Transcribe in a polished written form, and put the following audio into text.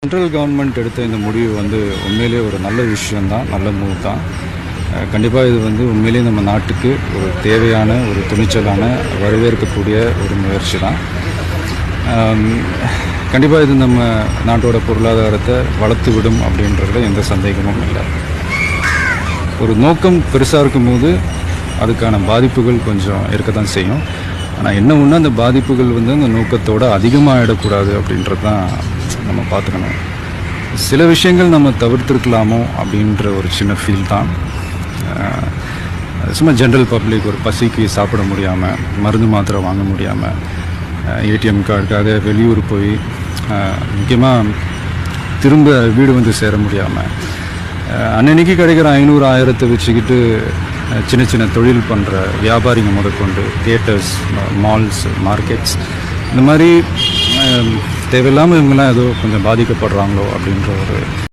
Central government எடுத்த இந்த முடிவு வந்து உண்மையிலே ஒரு நல்ல விஷயந்தான், நல்ல மூவ் தான். கண்டிப்பாக இது வந்து உண்மையிலேயே நம்ம நாட்டுக்கு ஒரு தேவையான, ஒரு துணிச்சலான, வரவேற்கக்கூடிய ஒரு முயற்சி தான். கண்டிப்பாக இது நம்ம நாட்டோட பொருளாதாரத்தை வளர்த்து விடும் அப்படின்றதுல எந்த சந்தேகமும் இல்லை. ஒரு நோக்கம் பெருசாக இருக்கும்போது அதுக்கான பாதிப்புகள் கொஞ்சம் இருக்க தான் செய்யும். ஆனால் என்ன ஒன்று, அந்த பாதிப்புகள் வந்து அந்த நோக்கத்தோடு அதிகமாகிடக்கூடாது அப்படின்றது தான் நம்ம பார்த்துக்கணும். சில விஷயங்கள் நம்ம தவிர்த்துருக்கலாமோ அப்படின்ற ஒரு சின்ன ஃபீல் தான். சும்மா ஜென்ரல் பப்ளிக் ஒரு பசிக்கு சாப்பிட முடியாமல், மருந்து மாத்திரை வாங்க முடியாமல், ஏடிஎம் கார்டுக்காக வெளியூர் போய் முக்கியமாக திரும்ப வீடு வந்து சேர முடியாமல், அன்னன்னைக்கு கிடைக்கிற 500-1000 வச்சுக்கிட்டு சின்ன சின்ன தொழில் பண்ணுற வியாபாரிங்க முதற்கொண்டு தியேட்டர்ஸ், மால்ஸ், மார்க்கெட்ஸ், இந்த மாதிரி தேவையில்லாமல் இவங்கெல்லாம் ஏதோ கொஞ்சம் பாதிக்கப்படுறாங்களோ அப்படின்ற ஒரு